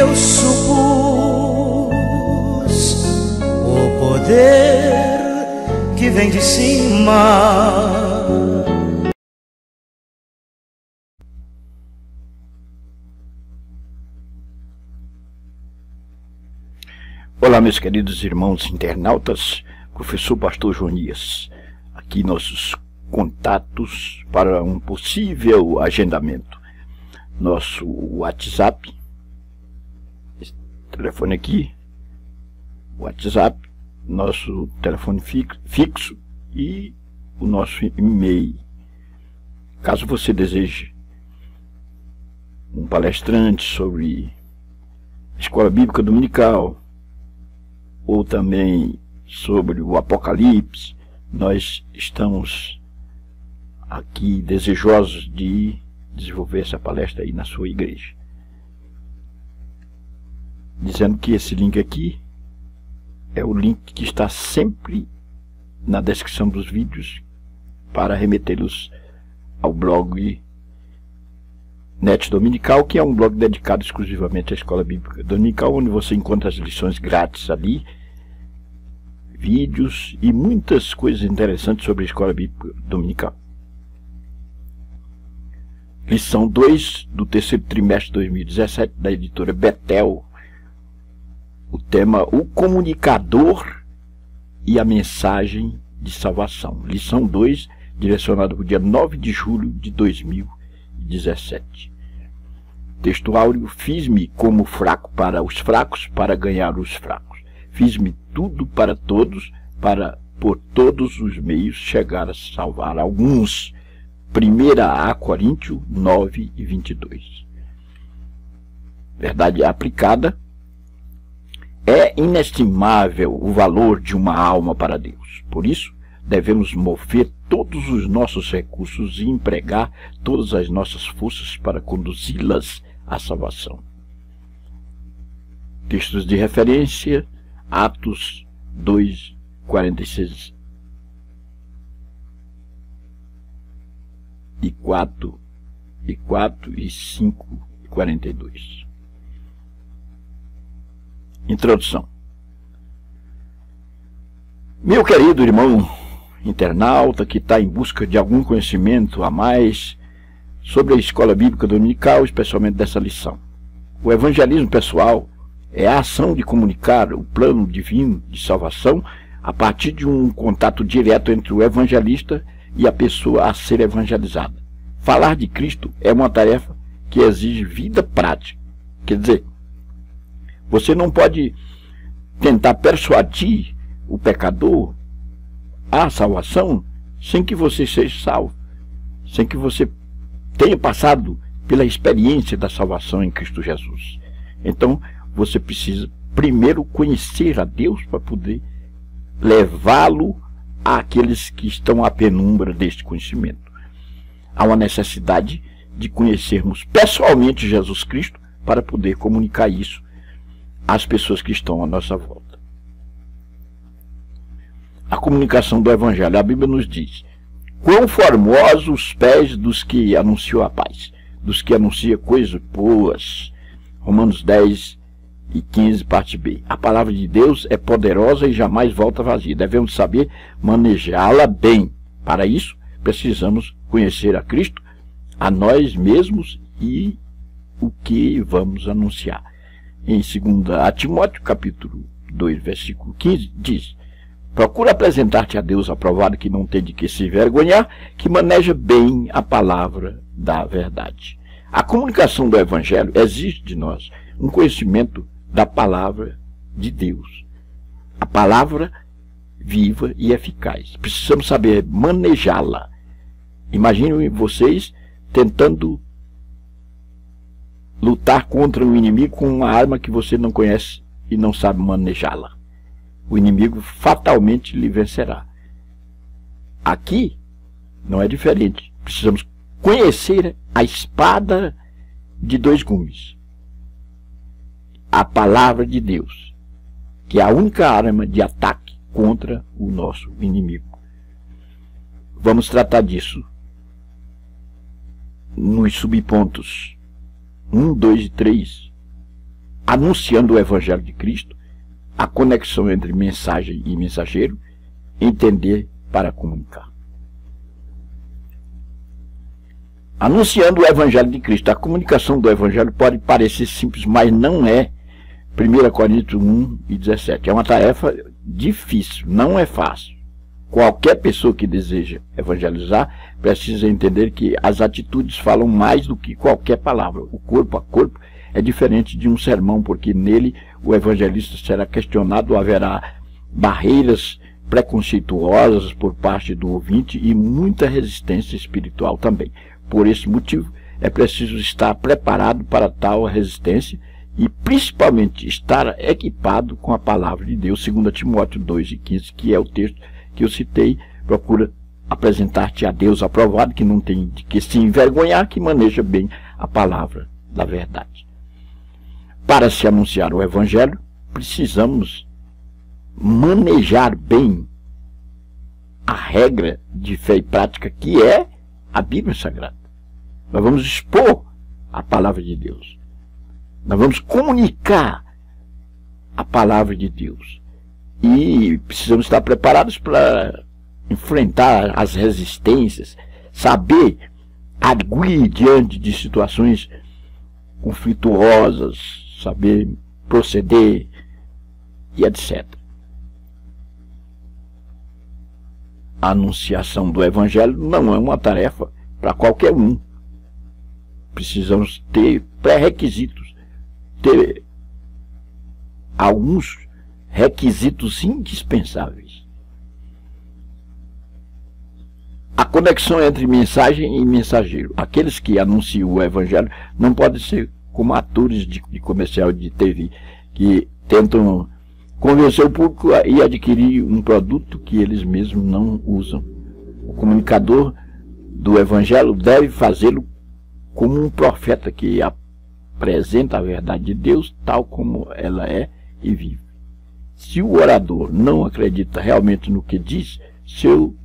eu supus o poder que vem de cima. Olá, meus queridos irmãos internautas, professor Pastor Jonias, aqui nossos contatos para um possível agendamento. Nosso WhatsApp, esse telefone aqui, WhatsApp, nosso telefone fixo e o nosso e-mail. Caso você deseje um palestrante sobre Escola Bíblica Dominical, ou também sobre o Apocalipse, nós estamos aqui desejosos de desenvolver essa palestra aí na sua igreja. Dizendo que esse link aqui é o link que está sempre na descrição dos vídeos para remetê-los ao blog Net Dominical, que é um blog dedicado exclusivamente à Escola Bíblica Dominical, onde você encontra as lições grátis ali, vídeos e muitas coisas interessantes sobre a Escola Bíblica Dominical. Lição 2 do terceiro trimestre de 2017, da editora Betel. O tema: o comunicador e a mensagem de salvação. Lição 2, direcionada para o dia 9 de julho de 2017. Texto áureo: fiz-me como fraco para os fracos, para ganhar os fracos. Fiz-me tudo para todos, para por todos os meios chegar a salvar alguns. 1 Coríntios 9 e 22. Verdade aplicada: é inestimável o valor de uma alma para Deus. Por isso, devemos mover todos os nossos recursos e empregar todas as nossas forças para conduzi-las à salvação. Textos de referência: Atos 2, 46 e 4 e 5 e 42. Introdução. Meu querido irmão internauta que está em busca de algum conhecimento a mais sobre a Escola Bíblica Dominical, especialmente dessa lição. O evangelismo pessoal é a ação de comunicar o plano divino de salvação a partir de um contato direto entre o evangelista e a pessoa a ser evangelizada. Falar de Cristo é uma tarefa que exige vida prática. Quer dizer, você não pode tentar persuadir o pecador à salvação sem que você seja salvo, sem que você tenha passado pela experiência da salvação em Cristo Jesus. Então, você precisa primeiro conhecer a Deus para poder levá-lo àqueles que estão à penumbra deste conhecimento. Há uma necessidade de conhecermos pessoalmente Jesus Cristo para poder comunicar isso às pessoas que estão à nossa volta. A comunicação do Evangelho. A Bíblia nos diz: quão formosos os pés dos que anunciam a paz, dos que anunciam coisas boas. Romanos 10 e 15, parte B. A palavra de Deus é poderosa e jamais volta vazia. Devemos saber manejá-la bem. Para isso, precisamos conhecer a Cristo, a nós mesmos e o que vamos anunciar. Em 2 Timóteo, capítulo 2, versículo 15, diz: procura apresentar-te a Deus aprovado, que não tem de que se envergonhar, que maneja bem a palavra da verdade. A comunicação do Evangelho exige de nós um conhecimento da palavra de Deus. A palavra viva e eficaz. Precisamos saber manejá-la. Imaginem vocês tentando lutar contra um inimigo com uma arma que você não conhece e não sabe manejá-la. O inimigo fatalmente lhe vencerá. Aqui não é diferente. Precisamos conhecer a espada de dois gumes, a palavra de Deus, que é a única arma de ataque contra o nosso inimigo. Vamos tratar disso nos subpontos 1, 2 e 3 anunciando o Evangelho de Cristo, a conexão entre mensagem e mensageiro, entender para comunicar. Anunciando o Evangelho de Cristo. A comunicação do Evangelho pode parecer simples, mas não é. 1 Coríntios 1:17. É uma tarefa difícil, não é fácil. Qualquer pessoa que deseja evangelizar precisa entender que as atitudes falam mais do que qualquer palavra. O corpo a corpo é diferente de um sermão, porque nele o evangelista será questionado, haverá barreiras preconceituosas por parte do ouvinte e muita resistência espiritual também. Por esse motivo, é preciso estar preparado para tal resistência e principalmente estar equipado com a palavra de Deus, 2 Timóteo 2:15, que é o texto que eu citei. Procura apresentar-te a Deus aprovado, que não tem de que se envergonhar, que maneja bem a palavra da verdade. Para se anunciar o Evangelho, precisamos manejar bem a regra de fé e prática, que é a Bíblia Sagrada. Nós vamos expor a palavra de Deus. Nós vamos comunicar a palavra de Deus. E precisamos estar preparados para enfrentar as resistências, saber arguir diante de situações conflituosas, saber proceder e etc. A anunciação do Evangelho não é uma tarefa para qualquer um. Precisamos ter pré-requisitos, ter alguns requisitos indispensáveis. A conexão entre mensagem e mensageiro. Aqueles que anunciam o Evangelho não podem ser como atores de comercial de TV, que tentam convencer o público e adquirir um produto que eles mesmos não usam. O comunicador do Evangelho deve fazê-lo como um profeta que apresenta a verdade de Deus tal como ela é e vive. Se o orador não acredita realmente no que diz, seu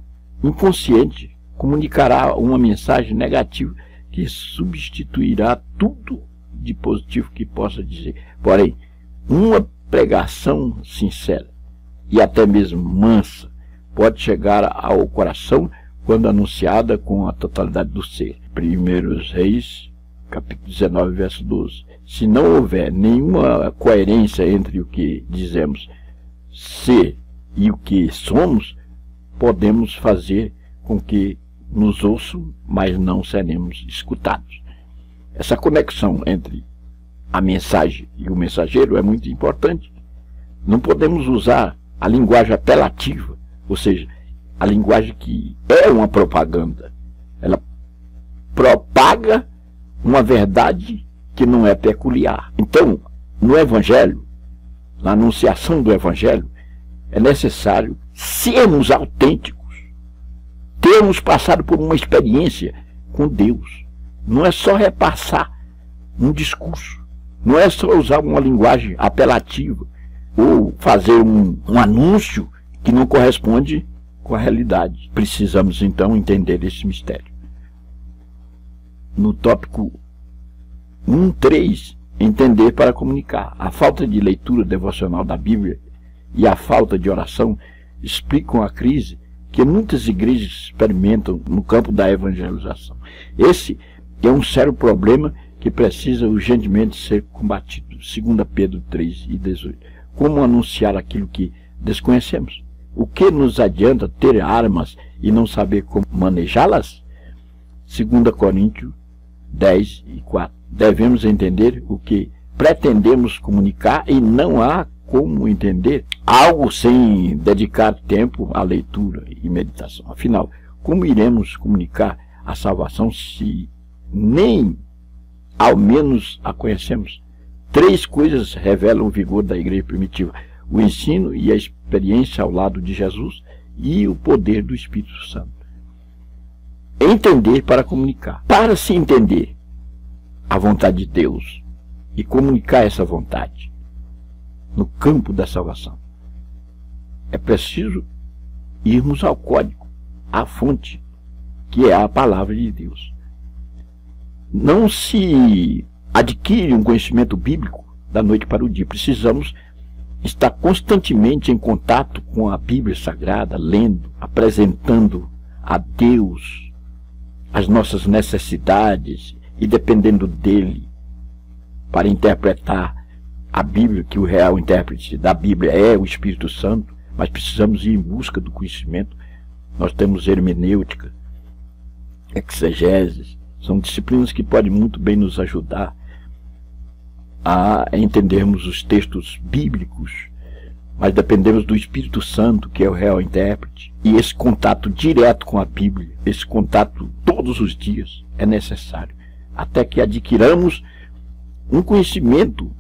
inconsciente comunicará uma mensagem negativa que substituirá tudo de positivo que possa dizer. Porém, uma pregação sincera e até mesmo mansa pode chegar ao coração quando anunciada com a totalidade do ser. 1 Reis, capítulo 19, verso 12. Se não houver nenhuma coerência entre o que dizemos ser e o que somos, podemos fazer com que nos ouçam, mas não seremos escutados. Essa conexão entre a mensagem e o mensageiro é muito importante. Não podemos usar a linguagem apelativa, ou seja, a linguagem que é uma propaganda. Ela propaga uma verdade que não é peculiar. Então, no Evangelho, na anunciação do Evangelho, é necessário sermos autênticos, termos passado por uma experiência com Deus. Não é só repassar um discurso, não é só usar uma linguagem apelativa ou fazer um anúncio que não corresponde com a realidade. Precisamos então entender esse mistério. No tópico 1.3, entender para comunicar. A falta de leitura devocional da Bíblia e a falta de oração explicam a crise que muitas igrejas experimentam no campo da evangelização. Esse é um sério problema que precisa urgentemente ser combatido. 2 Pedro 3:18. Como anunciar aquilo que desconhecemos? O que nos adianta ter armas e não saber como manejá-las? 2 Coríntios 10:4. Devemos entender o que pretendemos comunicar e não há como entender algo sem dedicar tempo à leitura e meditação. Afinal, como iremos comunicar a salvação se nem ao menos a conhecemos? 3 coisas revelam o vigor da igreja primitiva: o ensino e a experiência ao lado de Jesus e o poder do Espírito Santo. Entender para comunicar. Para se entender a vontade de Deus e comunicar essa vontade no campo da salvação, é preciso irmos ao código, à fonte, que é a palavra de Deus. Não se adquire um conhecimento bíblico da noite para o dia. Precisamos estar constantemente em contato com a Bíblia Sagrada, lendo, apresentando a Deus as nossas necessidades e dependendo dele para interpretar a Bíblia, que o real intérprete da Bíblia é o Espírito Santo, mas precisamos ir em busca do conhecimento. Nós temos hermenêutica, exegeses, são disciplinas que podem muito bem nos ajudar a entendermos os textos bíblicos, mas dependemos do Espírito Santo, que é o real intérprete, e esse contato direto com a Bíblia, esse contato todos os dias é necessário, até que adquiramos um conhecimento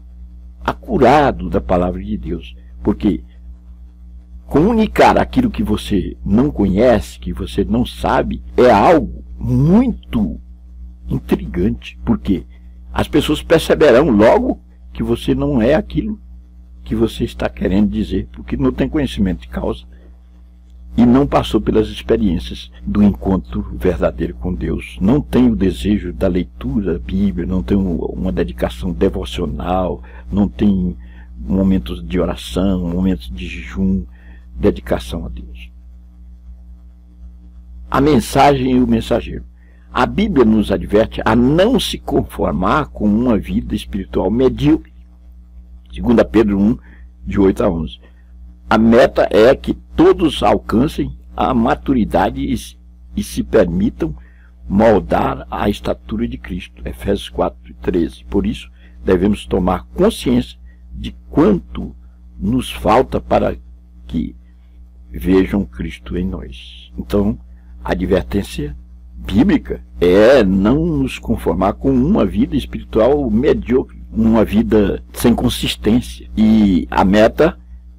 acurado da palavra de Deus, porque comunicar aquilo que você não conhece, que você não sabe, é algo muito intrigante, porque as pessoas perceberão logo que você não é aquilo que você está querendo dizer, porque não tem conhecimento de causa e não passou pelas experiências do encontro verdadeiro com Deus. Não tem o desejo da leitura da Bíblia, não tem uma dedicação devocional, não tem momentos de oração, momentos de jejum, dedicação a Deus. A mensagem e o mensageiro. A Bíblia nos adverte a não se conformar com uma vida espiritual medíocre. 2 Pedro 1, de 8 a 11. A meta é que todos alcancem a maturidade e se permitam moldar a estatura de Cristo. Efésios 4, 13. Por isso, devemos tomar consciência de quanto nos falta para que vejam Cristo em nós. Então, a advertência bíblica é não nos conformar com uma vida espiritual medíocre, uma vida sem consistência. E a meta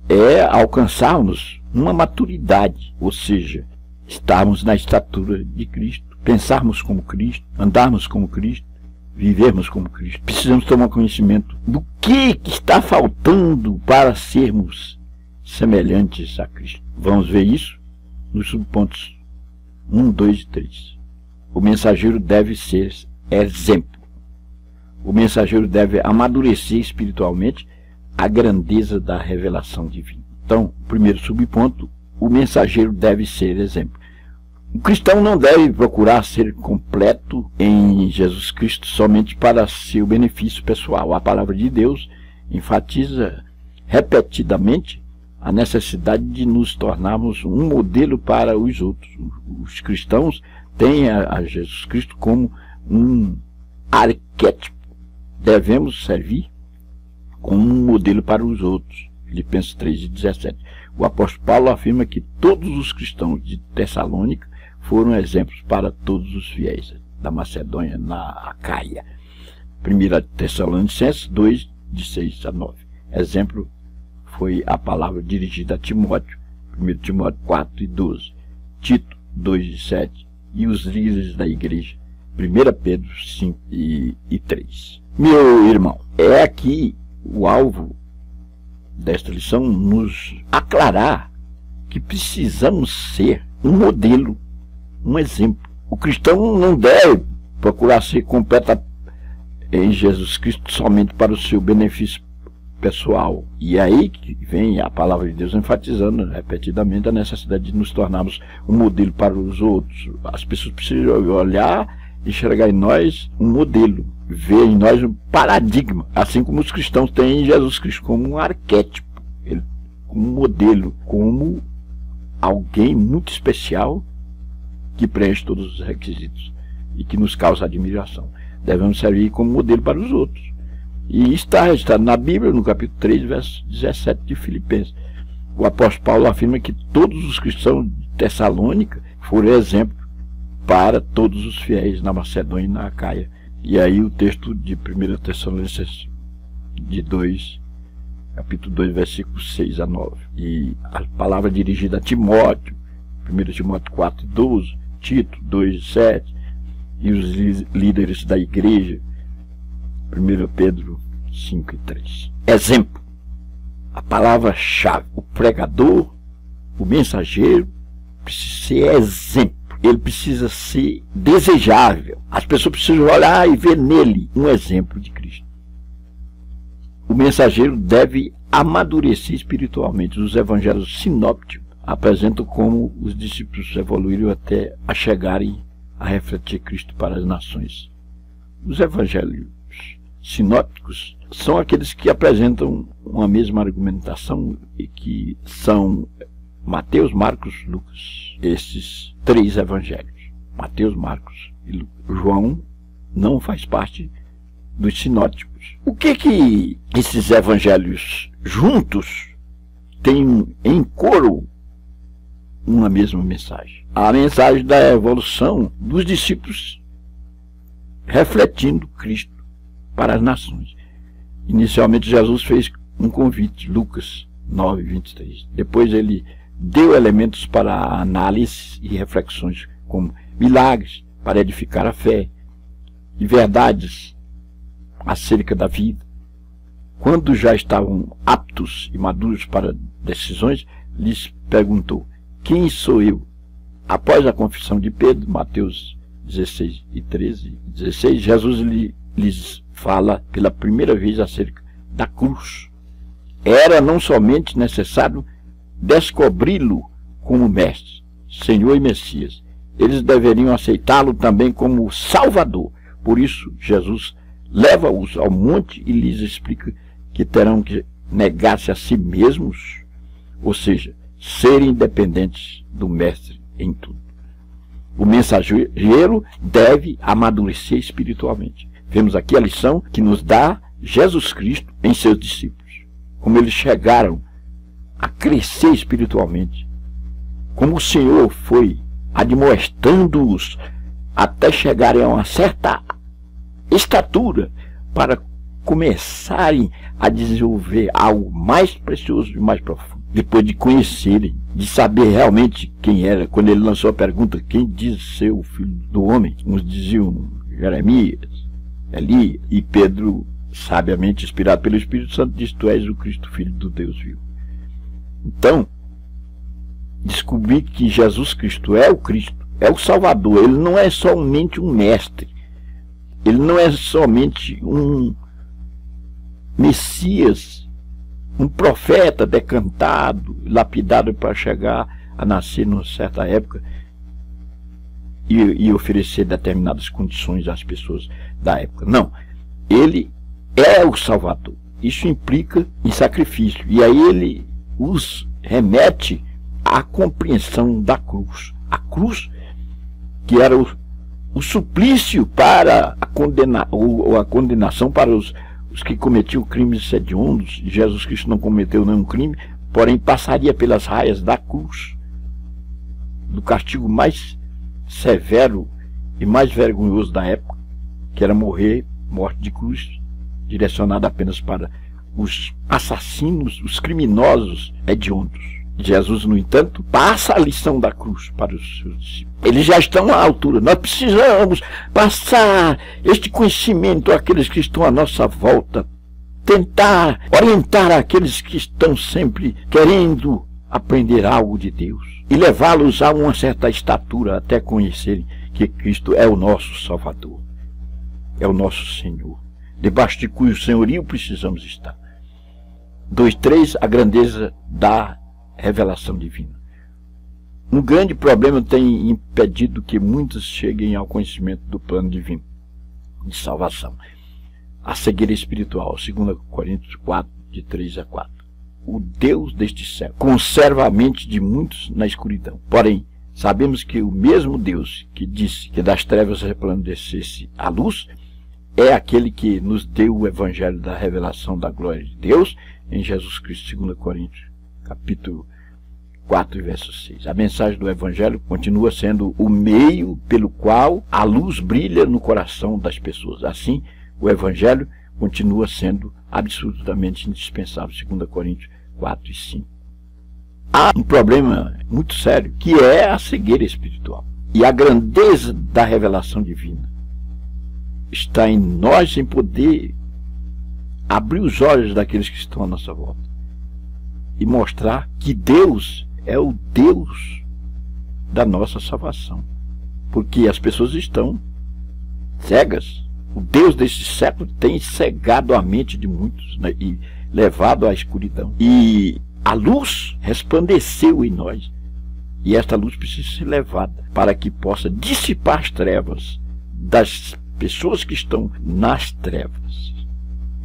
é alcançarmos uma maturidade, ou seja, estarmos na estatura de Cristo, pensarmos como Cristo, andarmos como Cristo, vivermos como Cristo. Precisamos tomar conhecimento do que está faltando para sermos semelhantes a Cristo. Vamos ver isso nos subpontos 1, 2 e 3. O mensageiro deve ser exemplo. O mensageiro deve amadurecer espiritualmente a grandeza da revelação divina. Então, primeiro subponto, o mensageiro deve ser exemplo. O cristão não deve procurar ser completo em Jesus Cristo somente para seu benefício pessoal. A palavra de Deus enfatiza repetidamente a necessidade de nos tornarmos um modelo para os outros. Os cristãos têm a Jesus Cristo como um arquétipo. Devemos servir como um modelo para os outros. Filipenses 3:17. O apóstolo Paulo afirma que todos os cristãos de Tessalônica foram exemplos para todos os fiéis da Macedônia na Acaia. 1 Tessalonicenses 2, de 6 a 9. Exemplo foi a palavra dirigida a Timóteo, 1 Timóteo 4 e 12, Tito 2 e 7, e os líderes da igreja, 1 Pedro 5 e 3. Meu irmão, é aqui o alvo desta lição nos aclarar que precisamos ser um modelo, um exemplo. O cristão não deve procurar ser completo em Jesus Cristo somente para o seu benefício pessoal. E é aí que vem a palavra de Deus enfatizando repetidamente a necessidade de nos tornarmos um modelo para os outros. As pessoas precisam olhar e enxergar em nós um modelo, ver em nós um paradigma, assim como os cristãos têm em Jesus Cristo como um arquétipo, como um modelo, como alguém muito especial que preenche todos os requisitos e que nos causa admiração. Devemos servir como modelo para os outros. E está registrado na Bíblia, no capítulo 3, verso 17 de Filipenses. O apóstolo Paulo afirma que todos os cristãos de Tessalônica foram exemplo para todos os fiéis na Macedônia e na Acaia. E aí o texto de 1 Tessalonicenses de 2, capítulo 2, versículos 6 a 9. E a palavra dirigida a Timóteo, 1 Timóteo 4, 12, Tito 2, 7, e os líderes da igreja, 1 Pedro 5 e 3. Exemplo. A palavra-chave. O pregador, o mensageiro, precisa ser exemplo. Ele precisa ser desejável. As pessoas precisam olhar e ver nele um exemplo de Cristo. O mensageiro deve amadurecer espiritualmente. Os evangelhos sinópticos apresentam como os discípulos evoluíram até a chegarem a refletir Cristo para as nações. Os evangelhos sinópticos são aqueles que apresentam uma mesma argumentação e que são Mateus, Marcos, Lucas. Esses três evangelhos, Mateus, Marcos e Lucas. João não faz parte dos sinóticos. O que esses evangelhos juntos têm em coro uma mesma mensagem? A mensagem da evolução dos discípulos refletindo Cristo para as nações. Inicialmente Jesus fez um convite, Lucas 9, 23. Depois ele deu elementos para análise e reflexões, como milagres para edificar a fé e verdades acerca da vida. Quando já estavam aptos e maduros para decisões, lhes perguntou: quem sou eu? Após a confissão de Pedro, Mateus 16 e 13 e 16, Jesus lhes fala pela primeira vez acerca da cruz. Era não somente necessário descobri-lo como mestre, Senhor e Messias, eles deveriam aceitá-lo também como Salvador. Por isso, Jesus leva-os ao monte e lhes explica que terão que negar-se a si mesmos, ou seja, serem dependentes do Mestre em tudo. O mensageiro deve amadurecer espiritualmente. Vemos aqui a lição que nos dá Jesus Cristo em seus discípulos. Como eles chegaram a crescer espiritualmente. Como o Senhor foi admoestando-os até chegarem a uma certa estatura para começarem a desenvolver algo mais precioso e mais profundo. Depois de conhecerem, de saber realmente quem era, quando ele lançou a pergunta: quem diz ser o filho do homem? Uns diziam Jeremias, Elias, e Pedro, sabiamente inspirado pelo Espírito Santo, disse: tu és o Cristo, filho do Deus vivo. Então, descobri que Jesus Cristo é o Cristo, é o Salvador. Ele não é somente um mestre, ele não é somente um Messias, um profeta decantado, lapidado para chegar a nascer numa certa época e oferecer determinadas condições às pessoas da época. Não, ele é o Salvador. Isso implica em sacrifício. E aí ele os remete à compreensão da cruz. A cruz, que era o suplício para a condenação para os que cometiam crimes hediondos. Jesus Cristo não cometeu nenhum crime, porém passaria pelas raias da cruz, do castigo mais severo e mais vergonhoso da época, que era morrer morte de cruz, direcionada apenas para os assassinos, os criminosos hediondos. Jesus, no entanto, passa a lição da cruz para os seus discípulos. Eles já estão à altura. Nós precisamos passar este conhecimento àqueles que estão à nossa volta, tentar orientar aqueles que estão sempre querendo aprender algo de Deus e levá-los a uma certa estatura até conhecerem que Cristo é o nosso Salvador, é o nosso Senhor, debaixo de cujo senhorio precisamos estar. 2.3, a grandeza da revelação divina. Um grande problema tem impedido que muitos cheguem ao conhecimento do plano divino de salvação: a cegueira espiritual. 2 Coríntios 4, de 3 a 4. O Deus deste século conserva a mente de muitos na escuridão. Porém, sabemos que o mesmo Deus que disse que das trevas resplandecesse a luz é aquele que nos deu o evangelho da revelação da glória de Deus em Jesus Cristo. 2 Coríntios capítulo 4, verso 6. A mensagem do Evangelho continua sendo o meio pelo qual a luz brilha no coração das pessoas. Assim, o Evangelho continua sendo absolutamente indispensável. 2 Coríntios 4 e 5. Há um problema muito sério, que é a cegueira espiritual. E a grandeza da revelação divina está em nós, em poder abrir os olhos daqueles que estão à nossa volta e mostrar que Deus é o Deus da nossa salvação. Porque as pessoas estão cegas, O Deus desse século tem cegado a mente de muitos, né, e levado à escuridão. E a luz resplandeceu em nós. E esta luz precisa ser levada para que possa dissipar as trevas das pessoas que estão nas trevas,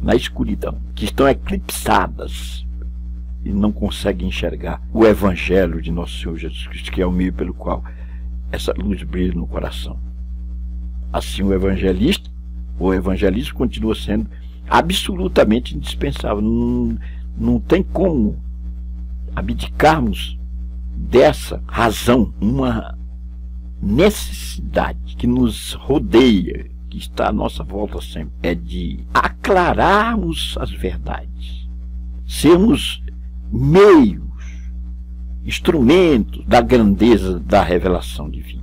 na escuridão, que estão eclipsadas e não conseguem enxergar o Evangelho de nosso Senhor Jesus Cristo, que é o meio pelo qual essa luz brilha no coração. Assim, o evangelismo continua sendo absolutamente indispensável. Não tem como abdicarmos dessa razão, uma necessidade que nos rodeia, que está à nossa volta sempre, é de aclararmos as verdades, sermos meios, instrumentos da grandeza da revelação divina.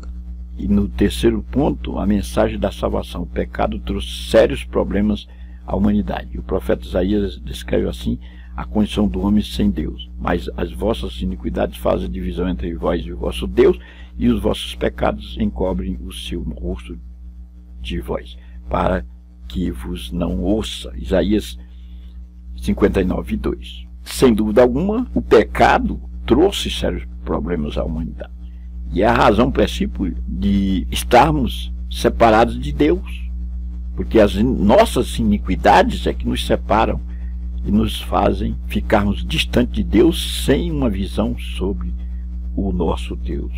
E no terceiro ponto, a mensagem da salvação. O pecado trouxe sérios problemas à humanidade. O profeta Isaías descreve assim a condição do homem sem Deus. Mas as vossas iniquidades fazem divisão entre vós e o vosso Deus, e os vossos pecados encobrem o seu rosto de vós, para que vos não ouça. Isaías 59:2. Sem dúvida alguma, o pecado trouxe sérios problemas à humanidade. E é a razão principal de estarmos separados de Deus. Porque as nossas iniquidades é que nos separam e nos fazem ficarmos distantes de Deus, sem uma visão sobre o nosso Deus.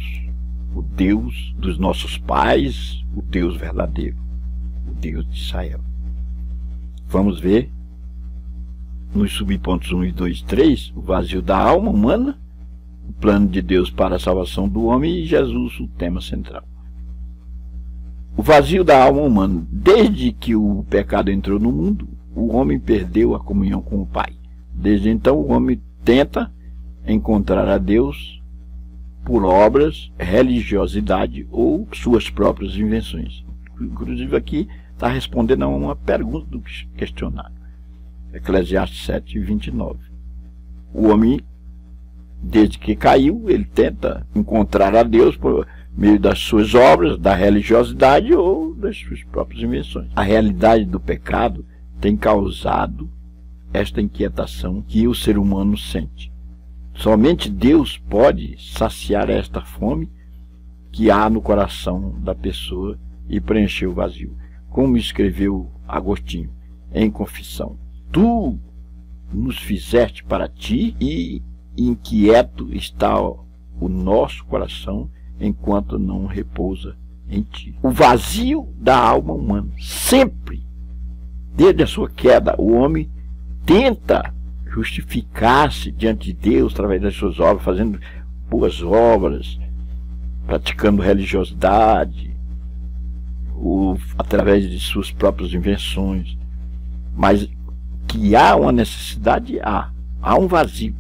O Deus dos nossos pais, o Deus verdadeiro, o Deus de Israel. Vamos ver nos subpontos 1 e 2 e 3, o vazio da alma humana, o plano de Deus para a salvação do homem e Jesus, o tema central. O vazio da alma humana. Desde que o pecado entrou no mundo, o homem perdeu a comunhão com o Pai. Desde então o homem tenta encontrar a Deus por obras, religiosidade ou suas próprias invenções. Inclusive aqui está respondendo a uma pergunta do questionário. Eclesiastes 7:29. O homem, desde que caiu, ele tenta encontrar a Deus por meio das suas obras, da religiosidade ou das suas próprias invenções. A realidade do pecado tem causado esta inquietação que o ser humano sente. Somente Deus pode saciar esta fome que há no coração da pessoa e preencher o vazio. Como escreveu Agostinho em Confissão: tu nos fizeste para ti, e inquieto está o nosso coração enquanto não repousa em ti. O vazio da alma humana. Sempre, desde a sua queda, o homem tenta justificar-se diante de Deus através das suas obras, fazendo boas obras, praticando religiosidade, ou através de suas próprias invenções. Mas que há uma necessidade, há um vazio.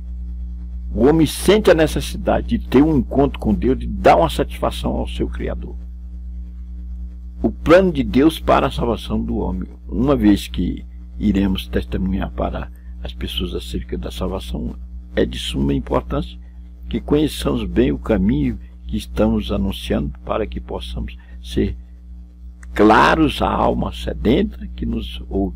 O homem sente a necessidade de ter um encontro com Deus, de dar uma satisfação ao seu Criador. O plano de Deus para a salvação do homem. Uma vez que iremos testemunhar para as pessoas acerca da salvação, é de suma importância que conheçamos bem o caminho que estamos anunciando, para que possamos ser claros à alma sedenta que nos ouve.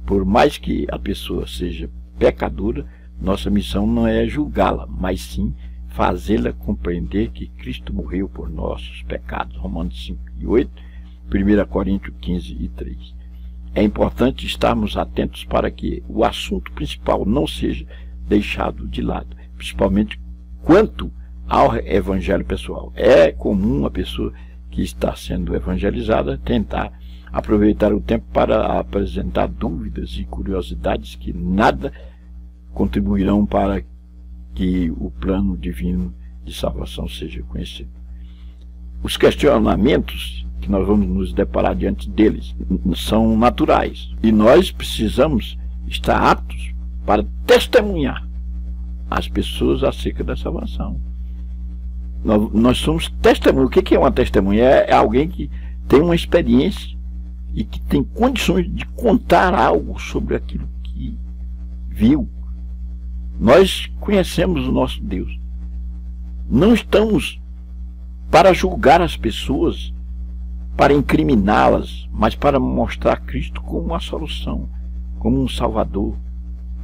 Por mais que a pessoa seja pecadora, nossa missão não é julgá-la, mas sim fazê-la compreender que Cristo morreu por nossos pecados. Romanos 5:8, 1 Coríntios 15:3. É importante estarmos atentos para que o assunto principal não seja deixado de lado, principalmente quanto ao evangelho pessoal. É comum a pessoa que está sendo evangelizada tentar aproveitar o tempo para apresentar dúvidas e curiosidades que nada contribuirão para que o plano divino de salvação seja conhecido. Os questionamentos que nós vamos nos deparar diante deles são naturais, e nós precisamos estar aptos para testemunhar as pessoas acerca da salvação. Nós somos testemunhas. O que é uma testemunha? É alguém que tem uma experiência e que tem condições de contar algo sobre aquilo que viu. Nós conhecemos o nosso Deus. Não estamos para julgar as pessoas para incriminá-las, mas para mostrar Cristo como a solução, como um Salvador,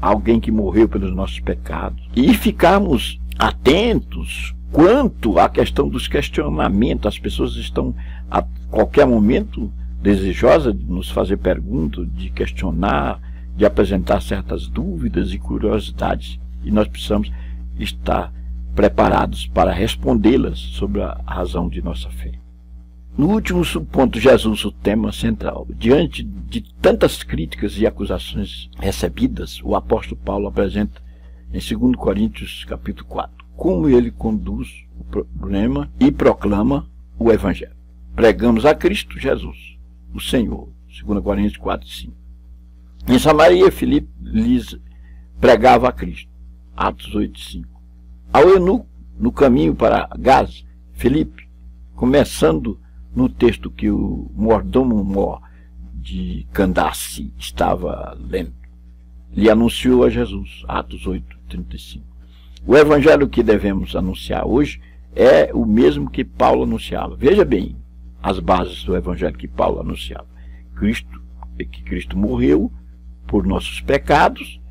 alguém que morreu pelos nossos pecados. E ficarmos atentos quanto à questão dos questionamentos. As pessoas estão a qualquer momento desejosas de nos fazer perguntas, de questionar, de apresentar certas dúvidas e curiosidades. E nós precisamos estar preparados para respondê-las sobre a razão de nossa fé. No último subponto, Jesus, o tema central. Diante de tantas críticas e acusações recebidas, o apóstolo Paulo apresenta em 2 Coríntios capítulo 4 como ele conduz o problema e proclama o Evangelho. Pregamos a Cristo Jesus, o Senhor. 2 Coríntios 4, 5. Em Samaria, Filipe lhes pregava a Cristo. Atos 8, 5. Ao eunuco, no caminho para Gaza, Filipe, começando no texto que o mordomo de Candace estava lendo, lhe anunciou a Jesus. Atos 8, 35. O evangelho que devemos anunciar hoje é o mesmo que Paulo anunciava. Veja bem as bases do evangelho que Paulo anunciava. Que Cristo morreu por nossos pecados,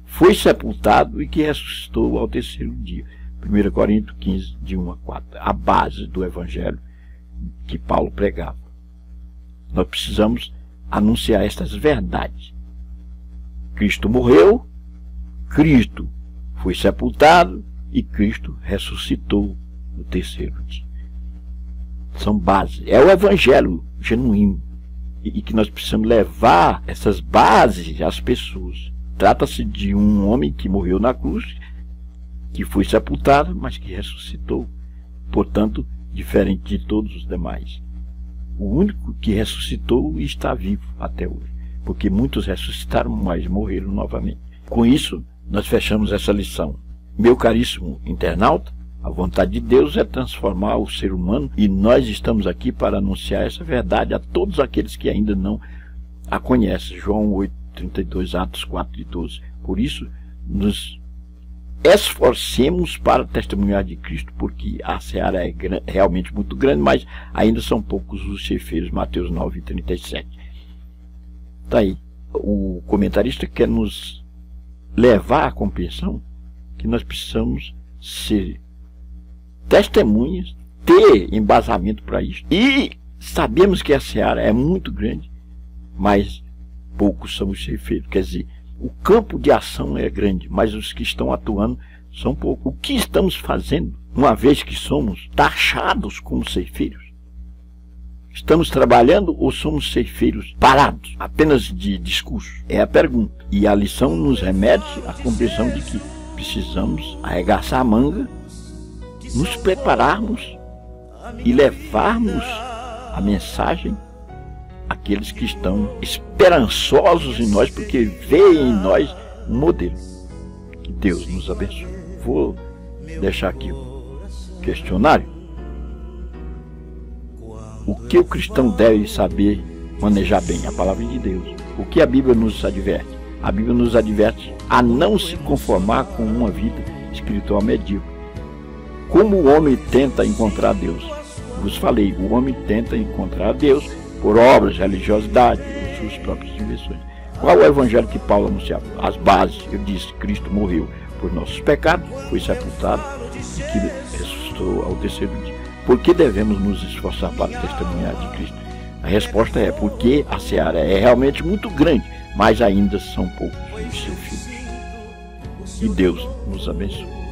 foi sepultado e que ressuscitou ao terceiro dia. 1 Coríntios 15, de 1 a 4. A base do evangelho que Paulo pregava. Nós precisamos anunciar estas verdades. Cristo morreu, Cristo foi sepultado e Cristo ressuscitou no terceiro dia. São bases. É o evangelho genuíno e que nós precisamos levar essas bases às pessoas. Trata-se de um homem que morreu na cruz, que foi sepultado, mas que ressuscitou. Portanto, diferente de todos os demais. O único que ressuscitou e está vivo até hoje. Porque muitos ressuscitaram, mas morreram novamente. Com isso, nós fechamos essa lição. Meu caríssimo internauta, a vontade de Deus é transformar o ser humano e nós estamos aqui para anunciar essa verdade a todos aqueles que ainda não a conhecem. João 8, 32, Atos 4 e 12. Por isso, nos esforcemos para testemunhar de Cristo, porque a seara é realmente muito grande, mas ainda são poucos os ceifeiros. Mateus 9, 37. Está aí. O comentarista quer nos levar à compreensão que nós precisamos ser testemunhas, ter embasamento para isso. E sabemos que a seara é muito grande, mas poucos são os ceifeiros. Quer dizer, o campo de ação é grande, mas os que estão atuando são poucos. O que estamos fazendo, uma vez que somos taxados como ceifeiros? Estamos trabalhando ou somos ceifeiros parados, apenas de discurso? É a pergunta. E a lição nos remete à compreensão de que precisamos arregaçar a manga, nos prepararmos e levarmos a mensagem àqueles que estão esperançosos em nós, porque veem em nós um modelo. Que Deus nos abençoe. Vou deixar aqui o questionário. O que o cristão deve saber manejar bem? A palavra de Deus. O que a Bíblia nos adverte? A Bíblia nos adverte a não se conformar com uma vida espiritual medíocre. Como o homem tenta encontrar Deus? Vos falei, o homem tenta encontrar Deus por obras, religiosidade, por suas próprias diversões. Qual é o evangelho que Paulo anunciava? As bases. Eu disse, Cristo morreu por nossos pecados, foi sepultado e que ressuscitou ao terceiro dia. Por que devemos nos esforçar para testemunhar de Cristo? A resposta é porque a seara é realmente muito grande, mas ainda são poucos os seus filhos. E Deus nos abençoe.